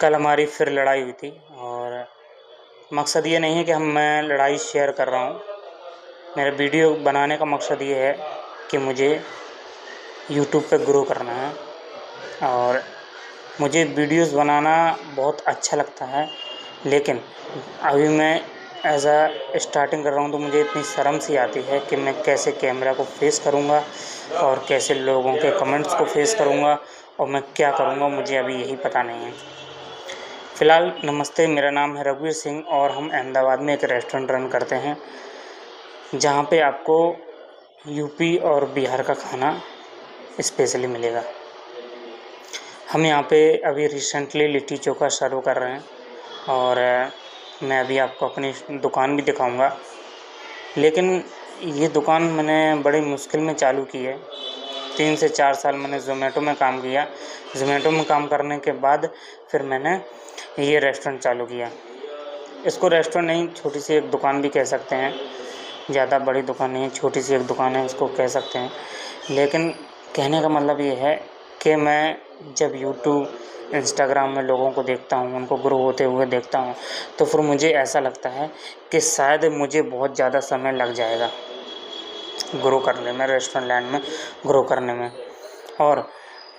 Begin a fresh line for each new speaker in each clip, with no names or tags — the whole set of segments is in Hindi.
कल हमारी फिर लड़ाई हुई थी और मकसद ये नहीं है कि मैं लड़ाई शेयर कर रहा हूँ। मेरा वीडियो बनाने का मकसद ये है कि मुझे यूट्यूब पे ग्रो करना है और मुझे वीडियोस बनाना बहुत अच्छा लगता है। लेकिन अभी मैं एज़ स्टार्टिंग कर रहा हूँ तो मुझे इतनी शर्म सी आती है कि मैं कैसे कैमरा को फेस करूँगा और कैसे लोगों के कमेंट्स को फेस करूँगा और मैं क्या करूँगा, मुझे अभी यही पता नहीं है। फ़िलहाल नमस्ते, मेरा नाम है रघुवीर सिंह और हम अहमदाबाद में एक रेस्टोरेंट रन करते हैं जहाँ पे आपको यूपी और बिहार का खाना स्पेशली मिलेगा। हम यहाँ पे अभी रिसेंटली लिट्टी चोखा सर्व कर रहे हैं और मैं अभी आपको अपनी दुकान भी दिखाऊंगा। लेकिन ये दुकान मैंने बड़ी मुश्किल में चालू की है। 3 से 4 साल मैंने ज़ोमैटो में काम किया। ज़ोमैटो में काम करने के बाद फिर मैंने ये रेस्टोरेंट चालू किया। इसको रेस्टोरेंट नहीं, छोटी सी एक दुकान भी कह सकते हैं। ज़्यादा बड़ी दुकान नहीं है, छोटी सी एक दुकान है, इसको कह सकते हैं। लेकिन कहने का मतलब ये है कि मैं जब यूट्यूब इंस्टाग्राम में लोगों को देखता हूँ, उनको ग्रो होते हुए देखता हूँ, तो फिर मुझे ऐसा लगता है कि शायद मुझे बहुत ज़्यादा समय लग जाएगा ग्रो करने में, रेस्टोरेंट लाइन में ग्रो करने में। और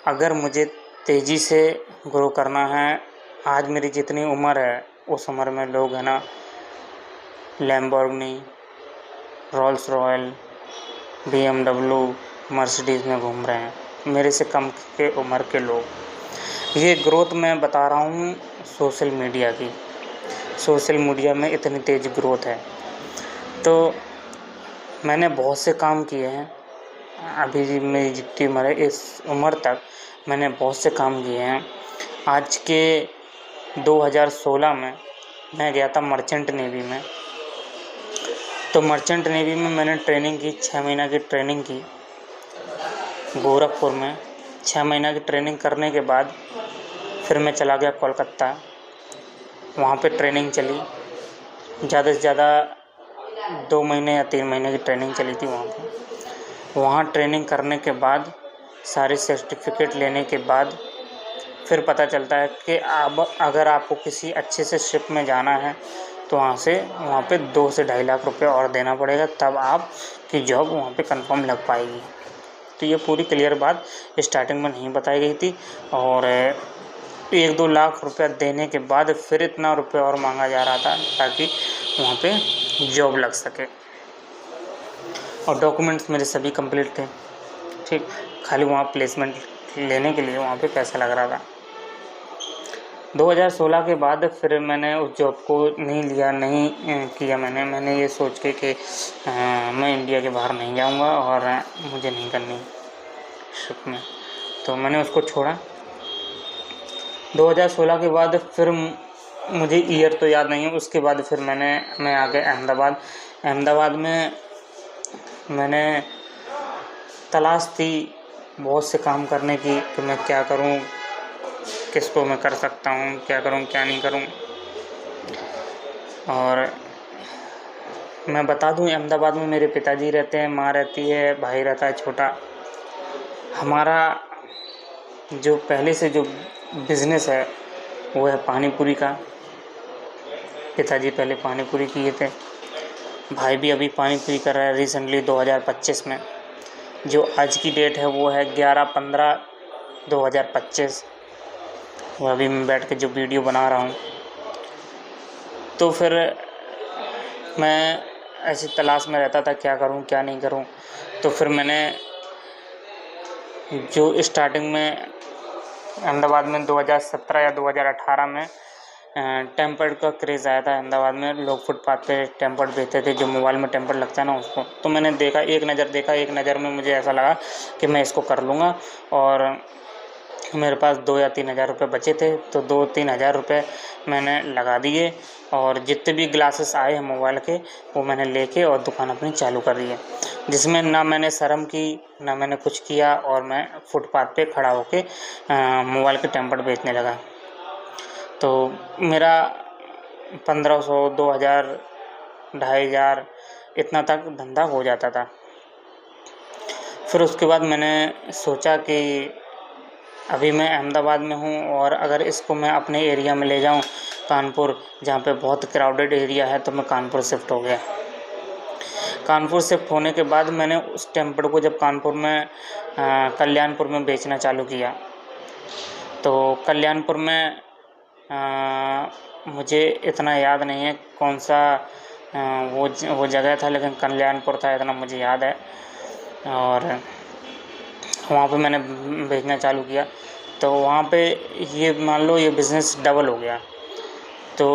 अगर मुझे तेज़ी से ग्रो करना है, आज मेरी जितनी उम्र है उस उम्र में लोग है ना Lamborghini, Rolls Royal, BMW, Mercedes में घूम रहे हैं, मेरे से कम के उम्र के लोग। ये ग्रोथ मैं बता रहा हूँ सोशल मीडिया की। सोशल मीडिया में इतनी तेज़ ग्रोथ है। तो मैंने बहुत से काम किए हैं। अभी मेरी जितनी उम्र है, इस उम्र तक मैंने बहुत से काम किए हैं। आज के 2016 में मैं गया था मर्चेंट नेवी में। तो मर्चेंट नेवी में मैंने ट्रेनिंग की, 6 महीना की ट्रेनिंग की गोरखपुर में। 6 महीना की ट्रेनिंग करने के बाद फिर मैं चला गया कोलकाता। वहाँ पे ट्रेनिंग चली, ज़्यादा से ज़्यादा 2 महीने या 3 महीने की ट्रेनिंग चली थी वहाँ पे। वहाँ ट्रेनिंग करने के बाद, सारे सर्टिफिकेट लेने के बाद फिर पता चलता है कि अब अगर आपको किसी अच्छे से शिप में जाना है तो वहाँ पे 2 से 2.5 लाख रुपए और देना पड़ेगा, तब आपकी जॉब वहाँ पे कंफर्म लग पाएगी। तो ये पूरी क्लियर बात स्टार्टिंग में नहीं बताई गई थी और 1-2 लाख रुपया देने के बाद फिर इतना रुपये और मांगा जा रहा था ताकि वहाँ पे जॉब लग सके। और डॉक्यूमेंट्स मेरे सभी कंप्लीट थे, ठीक, खाली वहाँ प्लेसमेंट लेने के लिए वहाँ पे पैसा लग रहा था। 2016 के बाद फिर मैंने उस जॉब को नहीं किया। मैंने ये सोच के कि मैं इंडिया के बाहर नहीं जाऊँगा और मुझे नहीं करनी शिप में, तो मैंने उसको छोड़ा। 2016 के बाद फिर मुझे ईयर तो याद नहीं है, उसके बाद फिर मैं आ गया अहमदाबाद में मैंने तलाश थी बहुत से काम करने की कि मैं क्या करूं, किसको मैं कर सकता हूं, क्या करूं क्या नहीं करूं। और मैं बता दूं, अहमदाबाद में मेरे पिताजी रहते हैं, माँ रहती है, भाई रहता है छोटा। हमारा जो पहले से जो बिज़नेस है वो है पानी पूरी का। पिताजी पहले पानी पूरी किए थे, भाई भी अभी पानी पूरी कर रहा है रिसेंटली 2025 में। जो आज की डेट है वो है 11/15/2025। वो अभी मैं बैठ के जो वीडियो बना रहा हूँ। तो फिर मैं ऐसी तलाश में रहता था क्या करूँ क्या नहीं करूँ। तो फिर मैंने जो स्टार्टिंग में अहमदाबाद में 2017 या 2018 में टेम्पर्ड का क्रेज़ आया था। अहमदाबाद में लोग फुटपाथ पे टेम्पर्ड बेचते थे, जो मोबाइल में टेम्पर्ड लगता है ना उसको। तो मैंने देखा, एक नज़र में मुझे ऐसा लगा कि मैं इसको कर लूँगा। और मेरे पास 2 या 3 हज़ार रुपये बचे थे, तो 2-3 हज़ार रुपये मैंने लगा दिए और जितने भी ग्लासेस आए हैं मोबाइल के वो मैंने लेके और दुकान अपनी चालू कर दी है, जिसमें ना मैंने शर्म की ना मैंने कुछ किया और मैं फुटपाथ पे खड़ा होके मोबाइल के टेम्पर्ड बेचने लगा। तो मेरा 1500, 2000, 2500 इतना तक धंधा हो जाता था। फिर उसके बाद मैंने सोचा कि अभी मैं अहमदाबाद में हूँ और अगर इसको मैं अपने एरिया में ले जाऊँ कानपुर, जहाँ पे बहुत क्राउडेड एरिया है, तो मैं कानपुर शिफ्ट हो गया। कानपुर शिफ्ट होने के बाद मैंने उस टेम्पर को जब कानपुर में कल्याणपुर में बेचना चालू किया, तो कल्याणपुर में मुझे इतना याद नहीं है कौन सा वो जगह था, लेकिन कल्याणपुर था, इतना मुझे याद है। और वहाँ पे मैंने बेचना चालू किया, तो वहाँ पे ये मान लो ये बिज़नेस डबल हो गया। तो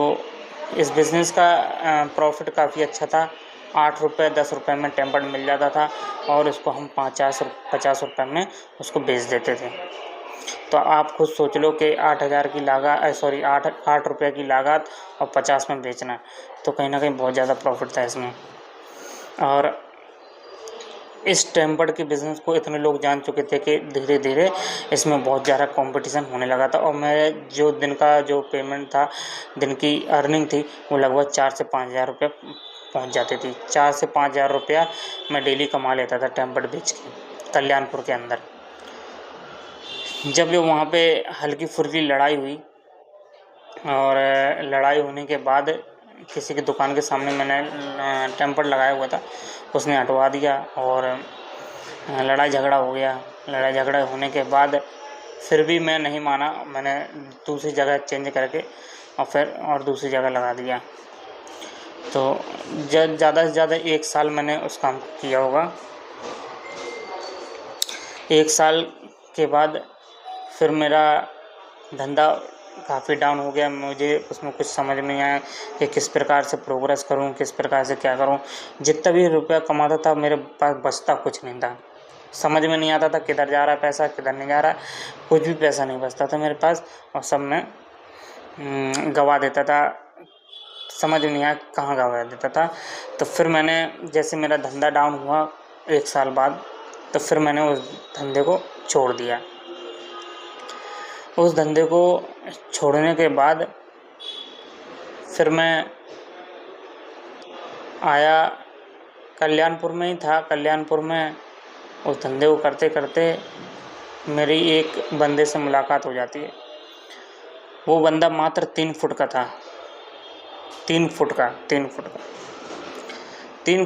इस बिज़नेस का प्रॉफिट काफ़ी अच्छा था। 8 रुपये 10 रुपये में टेम्पर्ड मिल जाता था और उसको हम 50 रुपये में उसको बेच देते थे। तो आप खुद सोच लो कि 8,000 की लागत, 8 रुपये की लागत और 50 में बेचना, तो कहीं ना कहीं बहुत ज़्यादा प्रॉफिट था इसमें। और इस टेम्पर्ड के बिज़नेस को इतने लोग जान चुके थे कि धीरे धीरे इसमें बहुत ज़्यादा कंपटीशन होने लगा था। और मेरे जो दिन का जो पेमेंट था, दिन की अर्निंग थी, वो लगभग 4 से 5,000 रुपये पहुँच जाती थी। 4 से 5,000 रुपया मैं डेली कमा लेता था टेम्पर्ड बेच के कल्याणपुर के अंदर। जब वहाँ पे हल्की फुल्की लड़ाई हुई और लड़ाई होने के बाद किसी की दुकान के सामने मैंने टेम्पर्ड लगाया हुआ था, उसने हटवा दिया और लड़ाई झगड़ा हो गया। लड़ाई झगड़ा होने के बाद फिर भी मैं नहीं माना, मैंने दूसरी जगह चेंज करके और दूसरी जगह लगा दिया। तो ज़्यादा से ज़्यादा 1 साल मैंने उस काम को किया होगा। 1 साल के बाद फिर मेरा धंधा काफ़ी डाउन हो गया। मुझे उसमें कुछ समझ में नहीं आया कि किस प्रकार से प्रोग्रेस करूं, किस प्रकार से क्या करूं। जितना भी रुपया कमाता था मेरे पास बचता कुछ नहीं था। समझ में नहीं आता था किधर जा रहा है पैसा, किधर नहीं जा रहा है। कुछ भी पैसा नहीं बचता था मेरे पास और सब मैं गवा देता था। समझ में नहीं आया कहाँ गवा देता था। तो फिर मैंने, जैसे मेरा धंधा डाउन हुआ 1 साल बाद, तो फिर मैंने उस धंधे को छोड़ दिया। उस धंधे को छोड़ने के बाद फिर मैं आया, कल्याणपुर में ही था। कल्याणपुर में उस धंधे को करते करते मेरी एक बंदे से मुलाकात हो जाती है। वो बंदा मात्र 3 फुट का था। 3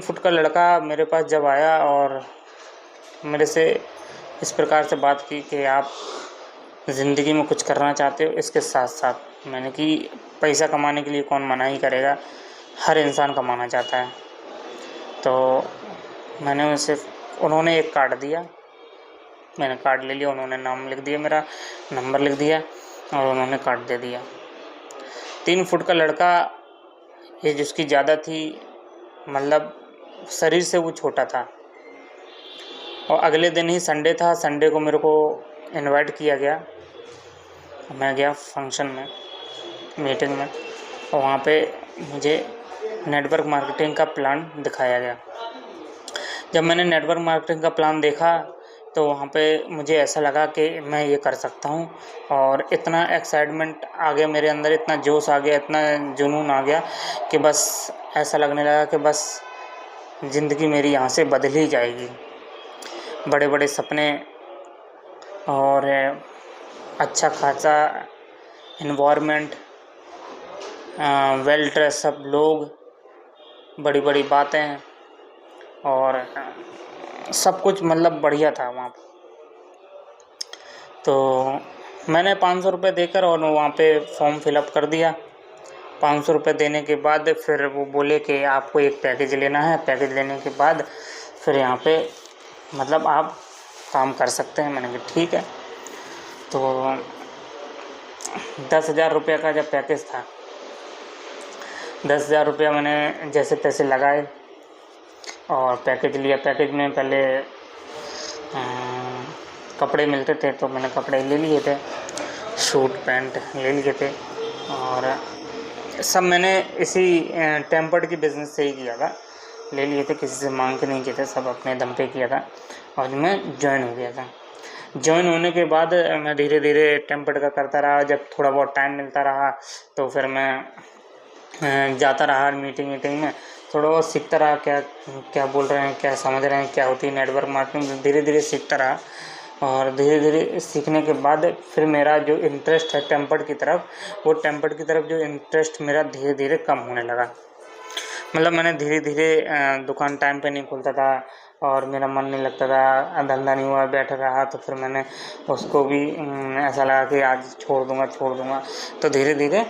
फुट का लड़का मेरे पास जब आया और मेरे से इस प्रकार से बात की कि आप ज़िंदगी में कुछ करना चाहते हो इसके साथ साथ। मैंने कि पैसा कमाने के लिए कौन मना ही करेगा, हर इंसान कमाना चाहता है। तो मैंने उन्होंने एक कार्ड दिया, मैंने कार्ड ले लिया। उन्होंने नाम लिख दिया, मेरा नंबर लिख दिया और उन्होंने कार्ड दे दिया। 3 फुट का लड़का, ये जिसकी ज़्यादा थी, मतलब शरीर से वो छोटा था। और अगले दिन ही संडे था, संडे को मेरे को इनवाइट किया गया। मैं गया फंक्शन में, मीटिंग में, और वहाँ पे मुझे नेटवर्क मार्केटिंग का प्लान दिखाया गया। जब मैंने नेटवर्क मार्केटिंग का प्लान देखा तो वहाँ पे मुझे ऐसा लगा कि मैं ये कर सकता हूँ। और इतना एक्साइटमेंट आ गया मेरे अंदर, इतना जोश आ गया, इतना जुनून आ गया कि बस ऐसा लगने लगा कि बस ज़िंदगी मेरी यहाँ से बदल ही जाएगी। बड़े बड़े सपने और अच्छा खासा इन्वायरमेंट, वेल ड्रेस अप लोग, बड़ी बड़ी बातें और सब कुछ मतलब बढ़िया था वहाँ पे। तो मैंने 500 रुपये देकर और वहाँ पे फॉर्म फिलअप कर दिया। 500 रुपये देने के बाद फिर वो बोले कि आपको एक पैकेज लेना है। पैकेज लेने के बाद फिर यहाँ पे मतलब आप काम कर सकते हैं। मैंने कहा ठीक है। तो 10,000 रुपये का जब पैकेज था, 10,000 रुपया मैंने जैसे तैसे लगाए और पैकेज लिया। पैकेज में पहले कपड़े मिलते थे तो मैंने कपड़े ले लिए थे, सूट पैंट ले लिए थे और सब मैंने इसी टेम्पर्ड की बिज़नेस से ही किया था। ले लिए थे, किसी से मांग के नहीं किए थे, सब अपने दम पे किया था और मैं ज्वाइन हो गया था। ज्वाइन होने के बाद मैं धीरे धीरे टेम्पर्ड का करता रहा। जब थोड़ा बहुत टाइम मिलता रहा तो फिर मैं जाता रहा मीटिंग में, थोड़ा बहुत सीखता रहा, क्या क्या बोल रहे हैं, क्या समझ रहे हैं, क्या होती है नेटवर्क मार्केटिंग, धीरे धीरे सीखता रहा। और धीरे धीरे सीखने के बाद फिर मेरा जो इंटरेस्ट है टेम्पर्ड की तरफ, वो टेम्पर्ड की तरफ जो इंटरेस्ट मेरा धीरे धीरे कम होने लगा। मतलब मैंने धीरे धीरे दुकान टाइम पे नहीं खुलता था और मेरा मन नहीं लगता था, धंधा नहीं हुआ, बैठा रहा, तो फिर मैंने उसको भी ऐसा लगा कि आज छोड़ दूँगा। तो धीरे धीरे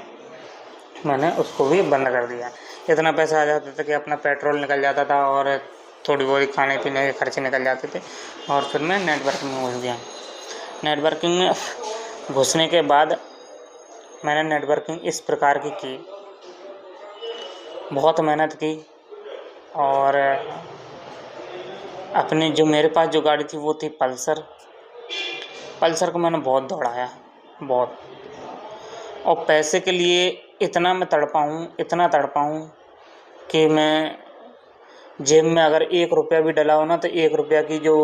मैंने उसको भी बंद कर दिया। इतना पैसा आ जाता था कि अपना पेट्रोल निकल जाता था और थोड़ी बहुत खाने पीने के खर्चे निकल जाते थे। और फिर मैं नेटवर्किंग में घुस गया। नेटवर्किंग में घुसने के बाद मैंने नेटवर्किंग इस प्रकार की बहुत मेहनत की और अपनी जो मेरे पास जो गाड़ी थी वो थी पल्सर को मैंने बहुत दौड़ाया, बहुत। और पैसे के लिए इतना मैं तड़पा हूँ कि मैं जेब में अगर 1 रुपया भी डला हो ना, तो 1 रुपया की जो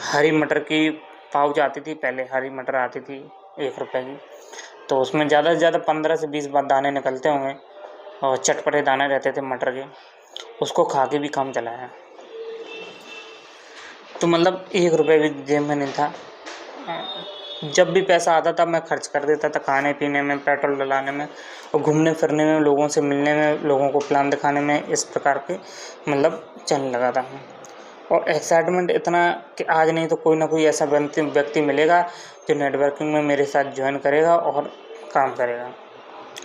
हरी मटर की पाउच आती थी, पहले हरी मटर आती थी 1 रुपये की, तो उसमें ज़्यादा से ज़्यादा 15 से 20 दाने निकलते होंगे और चटपटे दाने रहते थे मटर के, उसको खा के भी काम चलाया। तो मतलब 1 रुपये भी जेब में नहीं था। जब भी पैसा आता था मैं खर्च कर देता था खाने पीने में, पेट्रोल डलाने में और घूमने फिरने में, लोगों से मिलने में, लोगों को प्लान दिखाने में, इस प्रकार के मतलब चलने लगा था। और एक्साइटमेंट इतना कि आज नहीं तो कोई ना कोई ऐसा व्यक्ति मिलेगा जो नेटवर्किंग में मेरे साथ ज्वाइन करेगा और काम करेगा,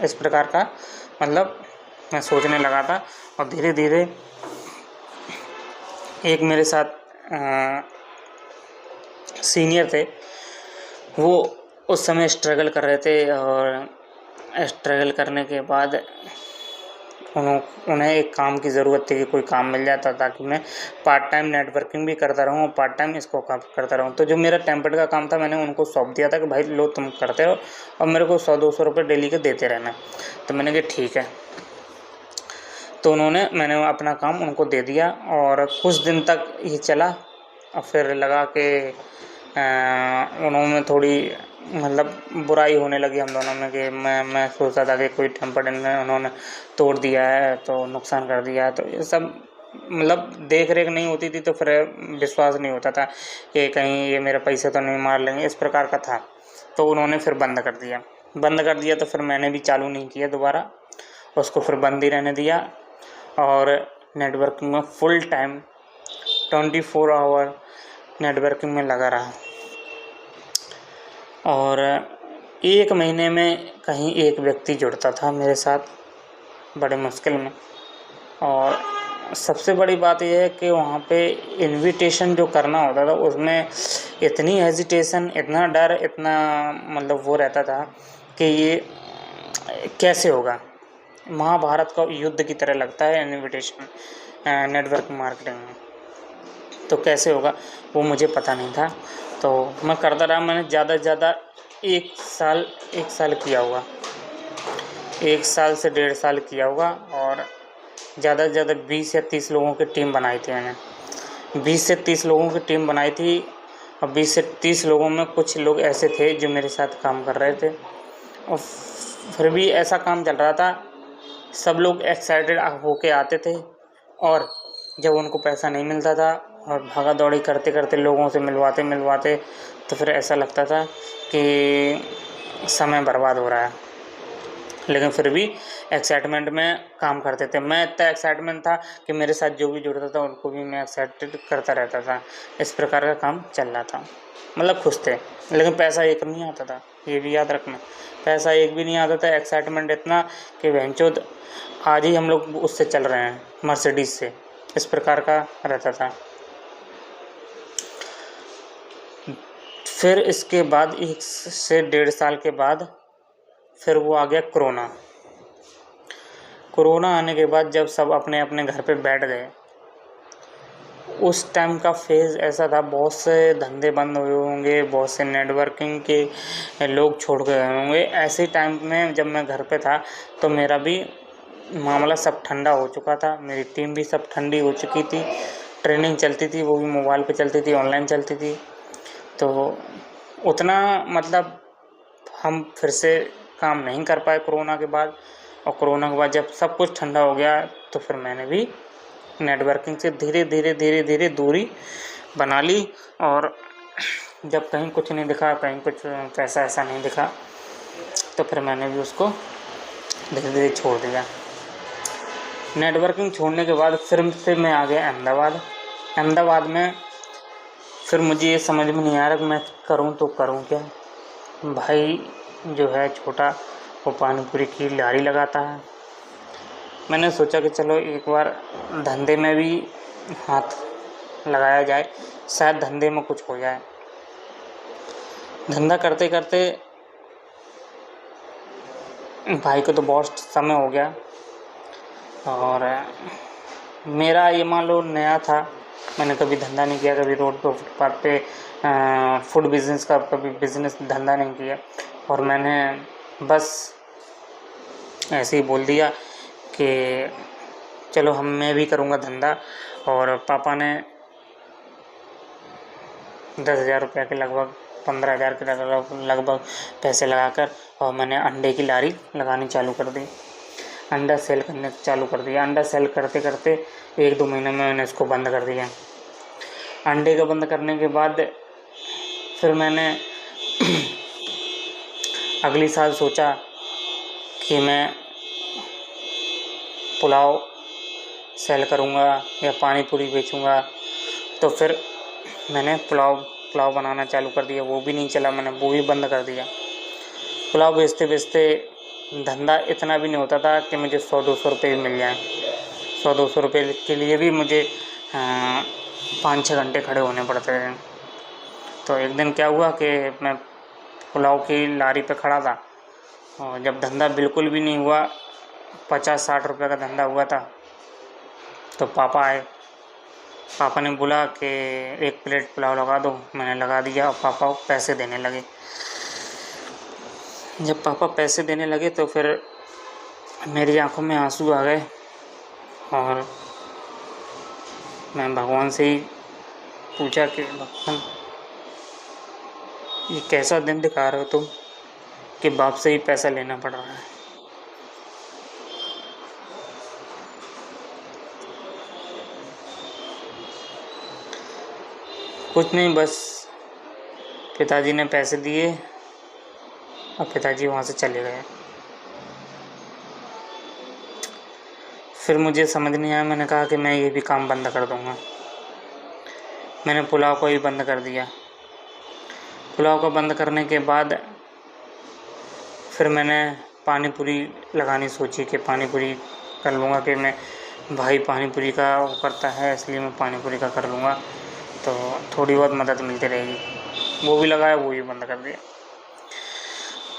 इस प्रकार का मतलब मैं सोचने लगा था। और धीरे धीरे एक मेरे साथ सीनियर थे, वो उस समय स्ट्रगल कर रहे थे और स्ट्रगल करने के बाद उन्हें एक काम की ज़रूरत थी कि कोई काम मिल जाता ताकि मैं पार्ट टाइम नेटवर्किंग भी करता रहूं और पार्ट टाइम इसको करता रहूं। तो जो मेरा टेम्पर्ड का काम था मैंने उनको सौंप दिया था कि भाई लो तुम करते रहो और मेरे को 100-200 रुपये डेली के देते रहना। तो मैंने कहा ठीक है। तो मैंने अपना काम उनको दे दिया और कुछ दिन तक ये चला और फिर लगा कि उन्होंने थोड़ी मतलब बुराई होने लगी हम दोनों में कि मैं सोचता था कि कोई टेम्पर्ड उन्होंने तोड़ दिया है, तो नुकसान कर दिया है, तो ये सब मतलब देख रेख नहीं होती थी, तो फिर विश्वास नहीं होता था कि कहीं ये मेरे पैसे तो नहीं मार लेंगे, इस प्रकार का था। तो उन्होंने फिर बंद कर दिया। तो फिर मैंने भी चालू नहीं किया दोबारा, उसको फिर बंद ही रहने दिया और नेटवर्किंग में फुल टाइम 24 आवर नेटवर्किंग में लगा रहा। और 1 महीने में कहीं एक व्यक्ति जुड़ता था मेरे साथ बड़े मुश्किल में। और सबसे बड़ी बात यह है कि वहाँ पे इनविटेशन जो करना होता था उसमें इतनी हेजिटेशन, इतना डर, इतना मतलब वो रहता था कि ये कैसे होगा। महाभारत का युद्ध की तरह लगता है इनविटेशन नेटवर्क मार्केटिंग में, तो कैसे होगा वो मुझे पता नहीं था। तो मैं करता रहा। मैंने ज़्यादा से ज़्यादा 1 साल किया होगा, 1 साल से 1.5 साल किया होगा। और ज़्यादा से ज़्यादा 20 या 30 लोगों की टीम बनाई थी मैंने। 20 से 30 लोगों की टीम बनाई थी और 20 से 30 लोगों में कुछ लोग ऐसे थे जो मेरे साथ काम कर रहे थे और फिर भी ऐसा काम चल रहा था। सब लोग एक्साइटेड होके आते थे और जब उनको पैसा नहीं मिलता था और भागा दौड़ी करते करते लोगों से मिलवाते तो फिर ऐसा लगता था कि समय बर्बाद हो रहा है, लेकिन फिर भी एक्साइटमेंट में काम करते थे। मैं इतना एक्साइटमेंट था कि मेरे साथ जो भी जुड़ता था उनको भी मैं एक्साइटेड करता रहता था। इस प्रकार का काम चल रहा था, मतलब खुश थे। लेकिन पैसा एक नहीं आता था, ये भी याद रखना, पैसा एक भी नहीं आता था। एक्साइटमेंट इतना कि भैंचोद आज ही हम लोग उससे चल रहे हैं, मर्सिडीज़ से, इस प्रकार का रहता था। फिर इसके बाद 1 से 1.5 साल के बाद फिर वो आ गया कोरोना आने के बाद जब सब अपने अपने घर पे बैठ गए, उस टाइम का फेज़ ऐसा था, बहुत से धंधे बंद हुए होंगे, बहुत से नेटवर्किंग के लोग छोड़ गए होंगे। ऐसे टाइम में जब मैं घर पे था तो मेरा भी मामला सब ठंडा हो चुका था, मेरी टीम भी सब ठंडी हो चुकी थी। ट्रेनिंग चलती थी, वो भी मोबाइल पे चलती थी, ऑनलाइन चलती थी। तो उतना मतलब हम फिर से काम नहीं कर पाए कोरोना के बाद। और कोरोना के बाद जब सब कुछ ठंडा हो गया तो फिर मैंने भी नेटवर्किंग से धीरे धीरे दूरी बना ली और जब कहीं कुछ नहीं दिखा, कहीं कुछ पैसा ऐसा नहीं दिखा, तो फिर मैंने भी उसको धीरे धीरे छोड़ दिया। नेटवर्किंग छोड़ने के बाद फिर से मैं आ गया अहमदाबाद। अहमदाबाद में फिर मुझे ये समझ में नहीं आ रहा कि मैं करूँ तो करूँ क्या। भाई जो है छोटा, वो पानी पूरी की लारी लगाता है। मैंने सोचा कि चलो एक बार धंधे में भी हाथ लगाया जाए, शायद धंधे में कुछ हो जाए। धंधा करते करते भाई को तो बहुत समय हो गया, और मेरा ये मान लो नया था, मैंने कभी धंधा नहीं किया, कभी रोड पर फुटपाथ पे फूड बिज़नेस का कभी बिज़नेस धंधा नहीं किया। और मैंने बस ऐसे ही बोल दिया कि चलो मैं भी करूँगा धंधा। और पापा ने 10,000 रुपये के लगभग, 15,000 के लगभग पैसे लगाकर और मैंने अंडे की लारी लगानी चालू कर दी। अंडा सेल करने चालू कर दिया। अंडा सेल करते करते 1-2 महीने में मैंने इसको बंद कर दिया। अंडे का बंद करने के बाद फिर मैंने अगली साल सोचा कि मैं पुलाव सेल करूँगा या पानी पूरी बेचूँगा। तो फिर मैंने पुलाव बनाना चालू कर दिया। वो भी नहीं चला, मैंने वो भी बंद कर दिया। पुलाव बेचते बेचते धंधा इतना भी नहीं होता था कि मुझे 100-200 रुपये मिल जाएँ। 100-200 रुपये के लिए भी मुझे 5-6 घंटे खड़े होने पड़ते थे। तो एक दिन क्या हुआ कि मैं पुलाव की लारी पे खड़ा था, और जब धंधा बिल्कुल भी नहीं हुआ, 50-60 रुपये का धंधा हुआ था, तो पापा आए। पापा ने बोला कि 1 प्लेट पुलाव लगा दो। मैंने लगा दिया और पापा पैसे देने लगे। जब पापा पैसे देने लगे तो फिर मेरी आंखों में आंसू आ गए, और मैं भगवान से ही पूछा कि भगवान, ये कैसा दिन दिखा रहे हो तुम कि बाप से ही पैसा लेना पड़ रहा है। कुछ नहीं, बस पिताजी ने पैसे दिए और पिताजी वहाँ से चले गए। फिर मुझे समझ नहीं आया, मैंने कहा कि मैं ये भी काम बंद कर दूँगा। मैंने पुलाव को ही बंद कर दिया। पुलाव को बंद करने के बाद फिर मैंने पानी पूरी लगानी सोची कि पानी पूरी कर लूँगा, कि मैं भाई पानी पूरी का वो करता है, इसलिए मैं पानी पूरी का कर लूँगा, तो थोड़ी बहुत मदद मिलती रहेगी। वो भी लगाया, वो भी बंद कर दिया।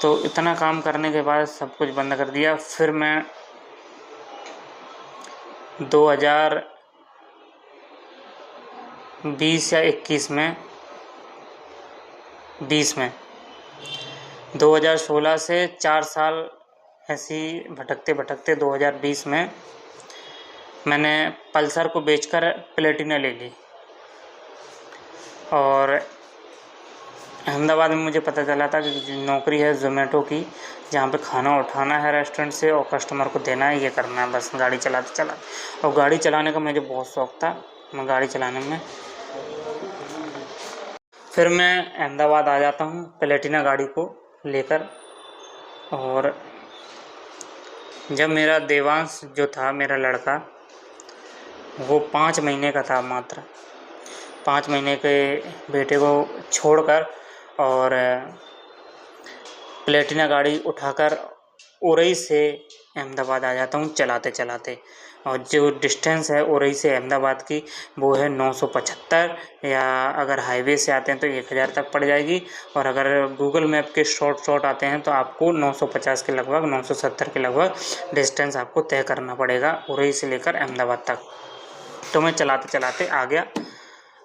तो इतना काम करने के बाद सब कुछ बंद कर दिया। फिर मैं 2020 या 21 में 2016 से 4 साल ऐसी भटकते भटकते 2020 में मैंने पल्सर को बेचकर प्लेटिना ले ली। और अहमदाबाद में मुझे पता चला था कि नौकरी है ज़ोमैटो की, जहाँ पे खाना उठाना है रेस्टोरेंट से और कस्टमर को देना है, ये करना है बस गाड़ी चलाते चलाते। और गाड़ी चलाने का मुझे बहुत शौक़ था, मैं गाड़ी चलाने में। फिर मैं अहमदाबाद आ जाता हूँ प्लेटिना गाड़ी को लेकर। और जब मेरा देवांश जो था, मेरा लड़का, वो 5 महीने का था मात्र, 5 महीने के बेटे को छोड़कर और प्लेटिना गाड़ी उठाकर उरई से अहमदाबाद आ जाता हूँ चलाते चलाते। और जो डिस्टेंस है उरई से अहमदाबाद की, वो है 975, या अगर हाईवे से आते हैं तो 1000 तक पड़ जाएगी, और अगर गूगल मैप के शॉर्ट आते हैं तो आपको 950 के लगभग, 970 के लगभग डिस्टेंस आपको तय करना पड़ेगा उरई से लेकर अहमदाबाद तक। तो मैं चलाते चलाते आ गया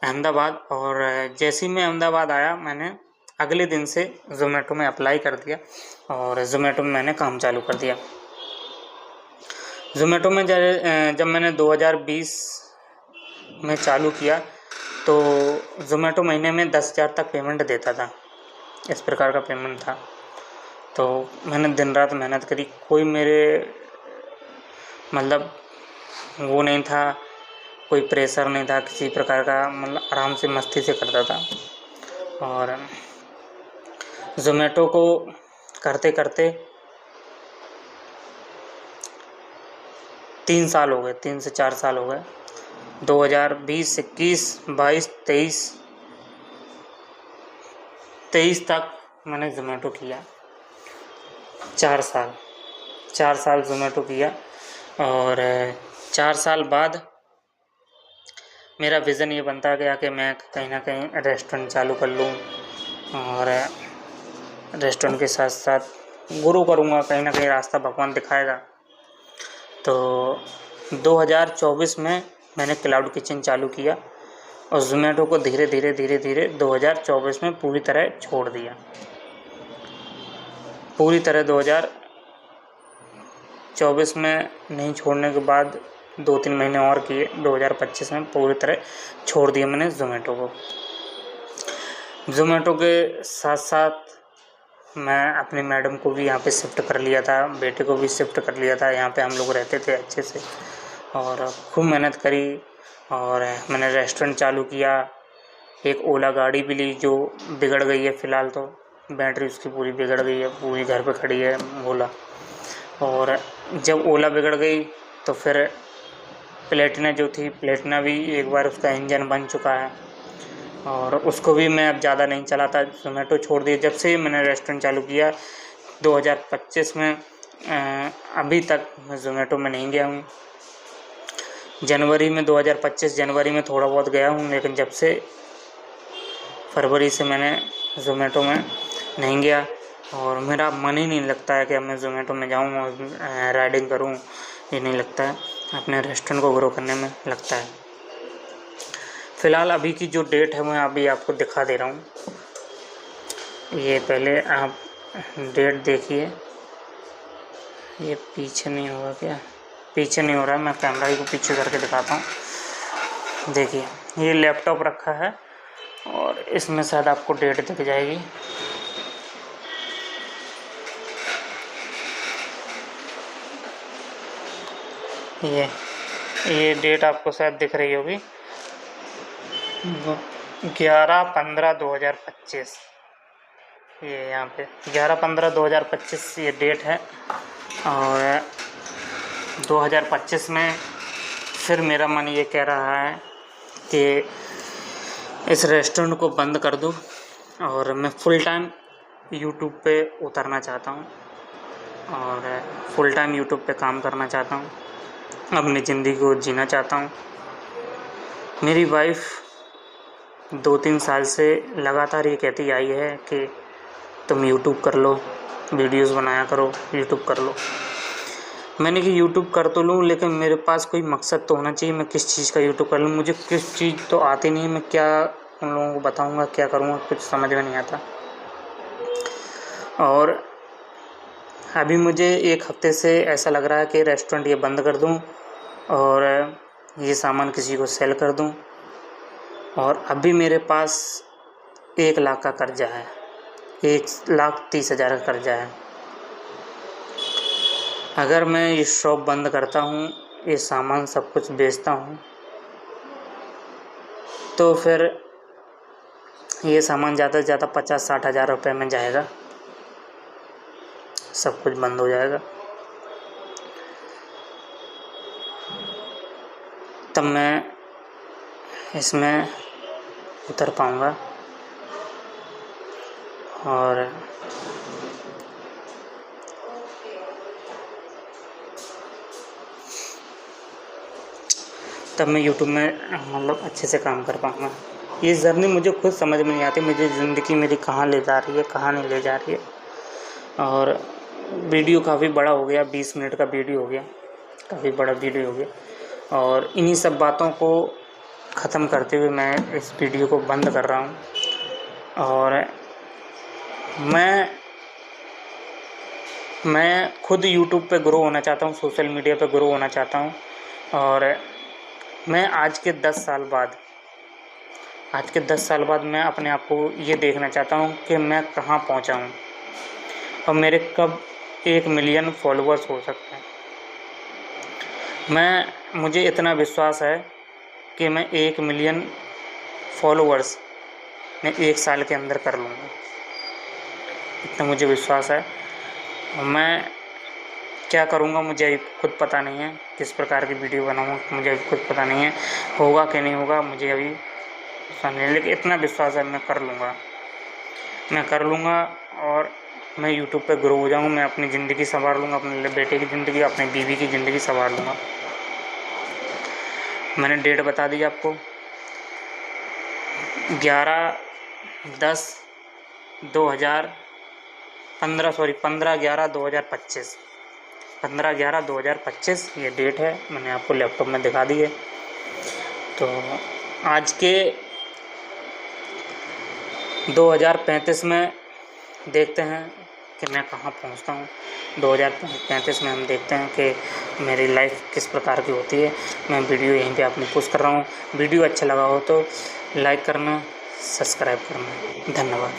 अहमदाबाद। और जैसे ही मैं अहमदाबाद आया, मैंने अगले दिन से ज़ोमैटो में अप्लाई कर दिया और ज़ोमैटो में मैंने काम चालू कर दिया। ज़ोमैटो में जब मैंने 2020 में चालू किया तो ज़ोमैटो महीने में 10,000 तक पेमेंट देता था, इस प्रकार का पेमेंट था। तो मैंने दिन रात मेहनत करी, कोई मेरे मतलब वो नहीं था, कोई प्रेशर नहीं था किसी प्रकार का, मतलब आराम से मस्ती से करता था। और ज़ोमैटो को करते करते 3 साल हो गए, 3 से 4 साल हो गए। 2020, 21, 22, 23 तक मैंने ज़ोमैटो किया। 4 साल ज़ोमैटो किया। और 4 साल बाद मेरा विज़न ये बनता गया कि मैं कहीं ना कहीं रेस्टोरेंट चालू कर लूँ, और रेस्टोरेंट के साथ साथ गुरु करूँगा, कहीं ना कहीं रास्ता भगवान दिखाएगा। तो 2024 में मैंने क्लाउड किचन चालू किया और ज़ोमैटो को धीरे धीरे 2024 में पूरी तरह छोड़ दिया। पूरी तरह 2024 में नहीं छोड़ने के बाद 2-3 महीने और किए। 2025 में पूरी तरह छोड़ दिया मैंने ज़ोमैटो को। ज़ोमैटो के साथ साथ मैं अपनी मैडम को भी यहाँ पे शिफ्ट कर लिया था, बेटे को भी शिफ्ट कर लिया था। यहाँ पे हम लोग रहते थे अच्छे से और खूब मेहनत करी और मैंने रेस्टोरेंट चालू किया। एक ओला गाड़ी भी ली जो बिगड़ गई है फ़िलहाल, तो बैटरी उसकी पूरी बिगड़ गई है, पूरी घर पे खड़ी है ओला। और जब ओला बिगड़ गई तो फिर प्लेटिना जो थी, प्लेटिना भी एक बार उसका इंजन बन चुका है और उसको भी मैं अब ज़्यादा नहीं चलाता। ज़ोमैटो छोड़ दिया जब से मैंने रेस्टोरेंट चालू किया 2025 में। अभी तक मैं ज़ोमैटो में नहीं गया हूँ। जनवरी में 2025 जनवरी में थोड़ा बहुत गया हूँ, लेकिन जब से फरवरी से मैंने ज़ोमैटो में नहीं गया और मेरा मन ही नहीं लगता है कि अब मैं ज़ोमैटो में जाऊँ और राइडिंग करूँ। ये नहीं लगता है, अपने रेस्टोरेंट को ग्रो करने में लगता है। फ़िलहाल अभी की जो डेट है मैं अभी आपको दिखा दे रहा हूँ। ये पहले आप डेट देखिए। ये पीछे नहीं होगा क्या? पीछे नहीं हो रहा है, मैं कैमरा ही को पीछे करके दिखाता हूँ। देखिए ये लैपटॉप रखा है और इसमें शायद आपको डेट दिख जाएगी। ये डेट आपको शायद दिख रही होगी, 11/15/2025। ये यहाँ पे 11/15/2025 ये डेट है। और 2025 में फिर मेरा मन ये कह रहा है कि इस रेस्टोरेंट को बंद कर दूँ और मैं फुल टाइम यूट्यूब पे उतरना चाहता हूँ और फुल टाइम यूट्यूब पे काम करना चाहता हूँ, अपनी ज़िंदगी को जीना चाहता हूँ। मेरी वाइफ 2-3 साल से लगातार ये कहती आई है कि तुम यूट्यूब कर लो, वीडियोस बनाया करो, यूट्यूब कर लो। मैंने कि यूट्यूब कर तो लूँ, लेकिन मेरे पास कोई मकसद तो होना चाहिए। मैं किस चीज़ का यूट्यूब कर लूँ? मुझे किस चीज़ तो आती नहीं है, मैं क्या उन लोगों को बताऊँगा, क्या करूँगा, कुछ समझ में नहीं आता। और अभी मुझे 1 हफ्ते से ऐसा लग रहा है कि रेस्टोरेंट ये बंद कर दूँ और ये सामान किसी को सेल कर दूँ। और अभी मेरे पास 1 लाख का कर्जा है, 1,30,000 का कर्जा है। अगर मैं ये शॉप बंद करता हूँ, ये सामान सब कुछ बेचता हूँ, तो फिर ये सामान ज़्यादा से ज़्यादा 50-60 हज़ार रुपये में जाएगा, सब कुछ बंद हो जाएगा। तब मैं इसमें उतर पाऊँगा। और तब मैं यूट्यूब में मतलब अच्छे से काम कर पाऊँगा। ये जर्नी मुझे खुद समझ में नहीं आती, मुझे ज़िंदगी मेरी कहाँ ले जा रही है, कहाँ नहीं ले जा रही है। और वीडियो काफ़ी बड़ा हो गया, 20 मिनट का वीडियो हो गया, काफ़ी बड़ा वीडियो हो गया। और इन्हीं सब बातों को ख़त्म करते हुए मैं इस वीडियो को बंद कर रहा हूँ। और मैं खुद यूट्यूब पे ग्रो होना चाहता हूँ, सोशल मीडिया पे ग्रो होना चाहता हूँ। और मैं आज के 10 साल बाद मैं अपने आप को ये देखना चाहता हूँ कि मैं कहाँ पहुँचा हूँ और मेरे कब 1 मिलियन फॉलोअर्स हो सकते हैं। मुझे इतना विश्वास है कि मैं 1 मिलियन फॉलोअर्स मैं 1 साल के अंदर कर लूँगा, इतना मुझे विश्वास है। मैं क्या करूँगा मुझे अभी खुद पता नहीं है, किस प्रकार की वीडियो बनाऊँगा मुझे अभी खुद पता नहीं है, होगा कि नहीं होगा मुझे अभी विश्वास नहीं, लेकिन इतना विश्वास है मैं कर लूँगा और मैं यूट्यूब पे ग्रो हो जाऊँगा। मैं अपनी ज़िंदगी संवार लूँगा, अपने बेटे की ज़िंदगी, अपनी बीवी की ज़िंदगी संवार लूँगा। मैंने डेट बता दी आपको, 15/11/2025 15/11/2025 ये डेट है, मैंने आपको लैपटॉप में दिखा दी है। तो आज के 2035 में देखते हैं कि मैं कहाँ पहुँचता हूँ। 2035 में हम देखते हैं कि मेरी लाइफ किस प्रकार की होती है। मैं वीडियो यहीं पे अपनी पोस्ट कर रहा हूँ। वीडियो अच्छा लगा हो तो लाइक करना, सब्सक्राइब करना। धन्यवाद।